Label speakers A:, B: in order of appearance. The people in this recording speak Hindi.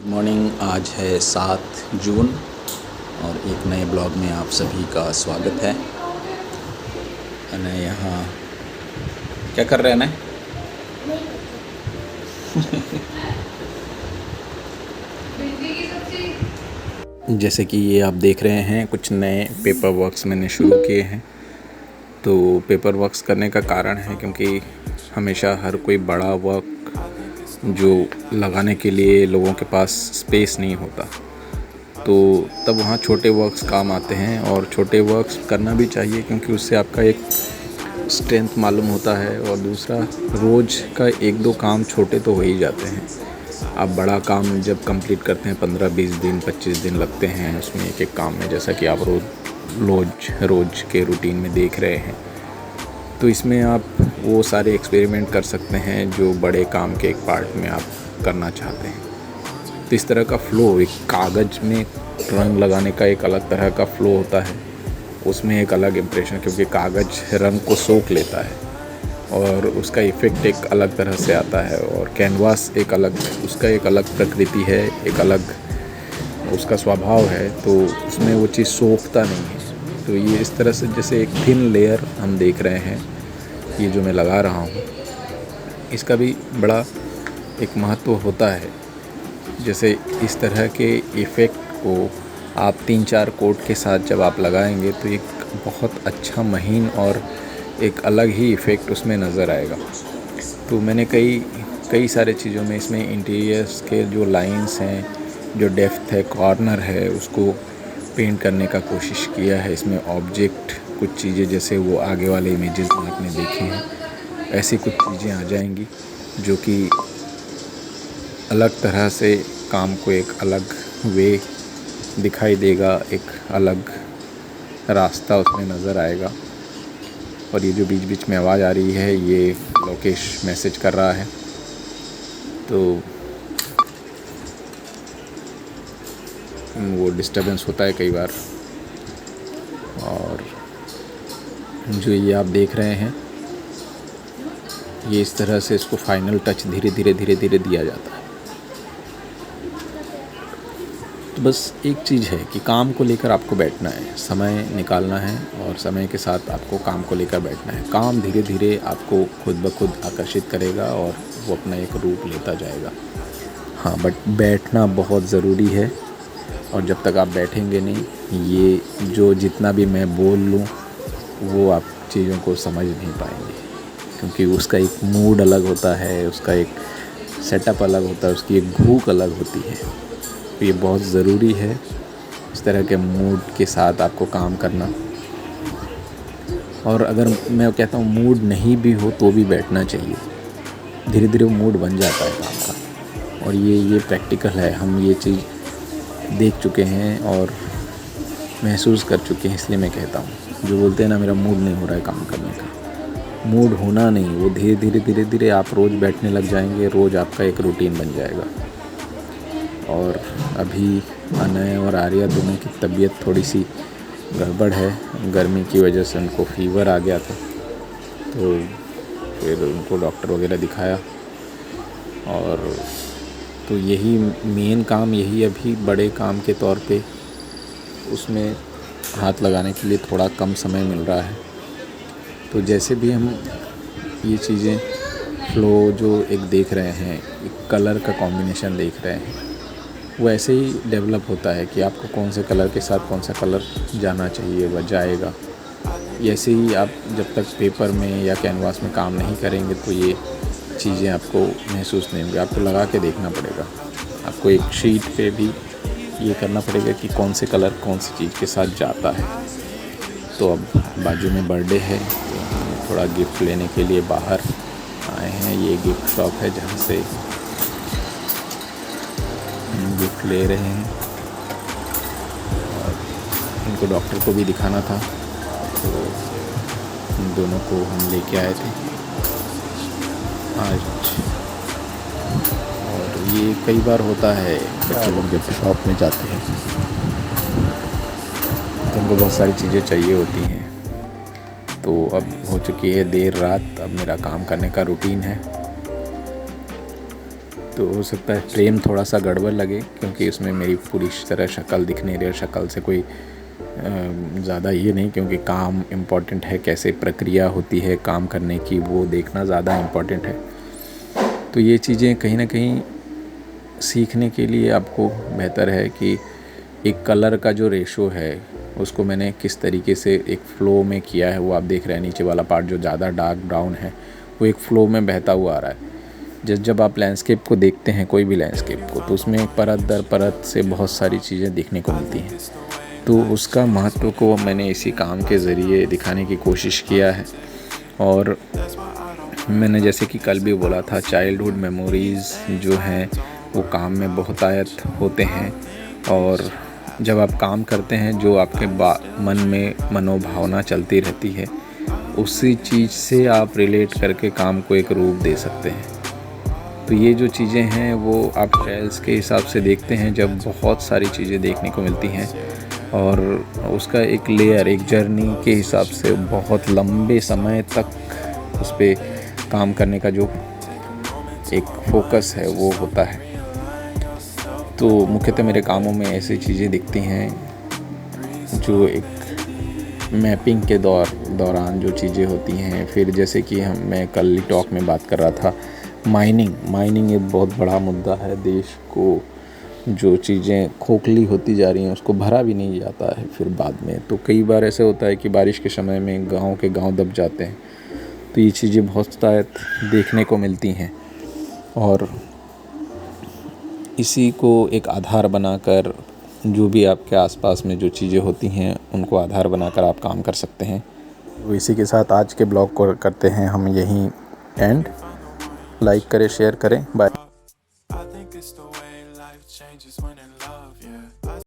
A: मॉर्निंग। आज है 7 जून और एक नए ब्लॉग में आप सभी का स्वागत है। अनय यहाँ क्या कर रहे हैं अनय? जैसे कि ये आप देख रहे हैं, कुछ नए पेपर वर्क्स मैंने शुरू किए हैं। तो पेपर वर्क्स करने का कारण है क्योंकि हमेशा हर कोई बड़ा वर्क जो लगाने के लिए लोगों के पास स्पेस नहीं होता, तो तब वहाँ छोटे वर्क्स काम आते हैं। और छोटे वर्क्स करना भी चाहिए क्योंकि उससे आपका एक स्ट्रेंथ मालूम होता है। और दूसरा, रोज़ का 1-2 काम छोटे तो हो ही जाते हैं। आप बड़ा काम जब कंप्लीट करते हैं 15-20 दिन 25 दिन लगते हैं उसमें एक काम में, जैसा कि आप रोज़ के रूटीन में देख रहे हैं। तो इसमें आप वो सारे एक्सपेरिमेंट कर सकते हैं जो बड़े काम के एक पार्ट में आप करना चाहते हैं। तो इस तरह का फ़्लो, एक कागज़ में रंग लगाने का एक अलग तरह का फ़्लो होता है, उसमें एक अलग इम्प्रेशन, क्योंकि कागज़ रंग को सोख लेता है और उसका इफ़ेक्ट एक अलग तरह से आता है। और कैनवास उसका एक अलग प्रकृति है, एक अलग उसका स्वभाव है, तो उसमें वो चीज़ सोखता नहीं है। तो ये इस तरह से जैसे एक थिन लेयर हम देख रहे हैं, ये जो मैं लगा रहा हूँ, इसका भी बड़ा एक महत्व होता है। जैसे इस तरह के इफ़ेक्ट को आप 3-4 कोट के साथ जब आप लगाएंगे तो एक बहुत अच्छा महीन और एक अलग ही इफ़ेक्ट उसमें नज़र आएगा। तो मैंने कई सारे चीज़ों में इसमें इंटीरियर्स के जो लाइंस हैं, जो डेप्थ है, कॉर्नर है, उसको पेंट करने का कोशिश किया है। इसमें ऑब्जेक्ट कुछ चीज़ें, जैसे वो आगे वाले इमेजेस में आपने देखे हैं, ऐसी कुछ चीज़ें आ जाएंगी जो कि अलग तरह से काम को एक अलग वे दिखाई देगा, एक अलग रास्ता उसमें नज़र आएगा। और ये जो बीच बीच में आवाज़ आ रही है, ये लोकेश मैसेज कर रहा है, तो वो डिस्टर्बेंस होता है कई बार। और जो ये आप देख रहे हैं, ये इस तरह से इसको फाइनल टच धीरे धीरे दिया जाता है। तो बस एक चीज़ है कि काम को लेकर आपको बैठना है, समय निकालना है और समय के साथ आपको काम को लेकर बैठना है। काम धीरे धीरे आपको खुद ब खुद आकर्षित करेगा और वो अपना एक रूप लेता जाएगा। हाँ, बट बैठना बहुत ज़रूरी है। और जब तक आप बैठेंगे नहीं, ये जो जितना भी मैं बोल लूँ वो आप चीज़ों को समझ नहीं पाएंगे, क्योंकि उसका एक मूड अलग होता है, उसका एक सेटअप अलग होता है, उसकी एक भूख अलग होती है। तो ये बहुत ज़रूरी है इस तरह के मूड के साथ आपको काम करना। और अगर मैं कहता हूँ मूड नहीं भी हो तो भी बैठना चाहिए, धीरे धीरे वो मूड बन जाता है काम का। और ये प्रैक्टिकल है, हम ये चीज़ देख चुके हैं और महसूस कर चुके हैं, इसलिए मैं कहता हूँ। जो बोलते हैं ना, मेरा मूड नहीं हो रहा है काम करने का, मूड होना नहीं, वो धीरे धीरे आप रोज़ बैठने लग जाएंगे, रोज़ आपका एक रूटीन बन जाएगा। और अभी अनय और आर्या दोनों की तबीयत थोड़ी सी गड़बड़ है, गर्मी की वजह से उनको फीवर आ गया था, तो फिर उनको डॉक्टर वगैरह दिखाया। और तो यही मेन काम, यही अभी बड़े काम के तौर पे उसमें हाथ लगाने के लिए थोड़ा कम समय मिल रहा है। तो जैसे भी हम ये चीज़ें फ़्लो जो एक देख रहे हैं, एक कलर का कॉम्बिनेशन देख रहे हैं, वो ऐसे ही डेवलप होता है कि आपको कौन से कलर के साथ कौन सा कलर जाना चाहिए, वह जाएगा। ऐसे ही आप जब तक पेपर में या कैनवास में काम नहीं करेंगे तो ये चीज़ें आपको महसूस नहीं होंगी। आपको लगा के देखना पड़ेगा, आपको एक शीट पे भी ये करना पड़ेगा कि कौन से कलर कौन सी चीज़ के साथ जाता है। तो अब बाजू में बर्थडे है, तो हम थोड़ा गिफ्ट लेने के लिए बाहर आए हैं। ये गिफ्ट शॉप है जहाँ से गिफ्ट ले रहे हैं। और इनको डॉक्टर को भी दिखाना था, तो इन दोनों को हम लेके आए थे आज। और ये कई बार होता है, बच्चे लोग जब शॉप में जाते हैं तो उनको बहुत सारी चीज़ें चाहिए होती हैं। तो अब हो चुकी है देर रात, अब मेरा काम करने का रूटीन है। तो हो सकता है फ्रेम थोड़ा सा गड़बड़ लगे, क्योंकि इसमें मेरी पूरी तरह शक्ल दिख नहीं रही है। शक्ल से कोई ज़्यादा ये नहीं, क्योंकि काम इम्पॉर्टेंट है, कैसे प्रक्रिया होती है काम करने की वो देखना ज़्यादा इम्पॉर्टेंट है। तो ये चीज़ें कहीं ना कहीं सीखने के लिए आपको बेहतर है कि एक कलर का जो रेशो है उसको मैंने किस तरीके से एक फ़्लो में किया है। वो आप देख रहे हैं नीचे वाला पार्ट जो ज़्यादा डार्क ब्राउन है वो एक फ़्लो में बहता हुआ आ रहा है। जब आप लैंडस्केप को देखते हैं, कोई भी लैंडस्केप को, तो उसमें परत दर परत से बहुत सारी चीज़ें देखने को मिलती हैं। तो उसका महत्व को मैंने इसी काम के ज़रिए दिखाने की कोशिश किया है। और मैंने जैसे कि कल भी बोला था, चाइल्डहुड मेमोरीज़ जो हैं वो काम में बहुतायत होते हैं। और जब आप काम करते हैं, जो आपके मन में मनोभावना चलती रहती है, उसी चीज़ से आप रिलेट करके काम को एक रूप दे सकते हैं। तो ये जो चीज़ें हैं वो आप ट्रायल्स के हिसाब से देखते हैं, जब बहुत सारी चीज़ें देखने को मिलती हैं और उसका एक लेयर, एक जर्नी के हिसाब से बहुत लंबे समय तक उस पर काम करने का जो एक फोकस है वो होता है। तो मुख्यतः मेरे कामों में ऐसी चीज़ें दिखती हैं जो एक मैपिंग के दौरान जो चीज़ें होती हैं। फिर जैसे कि मैं कल टॉक में बात कर रहा था, माइनिंग एक बहुत बड़ा मुद्दा है। देश को जो चीज़ें खोखली होती जा रही हैं उसको भरा भी नहीं जाता है फिर बाद में। तो कई बार ऐसे होता है कि बारिश के समय में गाँव के गाँव दब जाते हैं। तो ये चीज़ें बहुत देखने को मिलती हैं और इसी को एक आधार बनाकर जो भी आपके आसपास में जो चीज़ें होती हैं उनको आधार बनाकर आप काम कर सकते हैं। तो इसी के साथ आज के ब्लॉग को करते हैं हम यहीं एंड। लाइक करें, शेयर करें, बाय।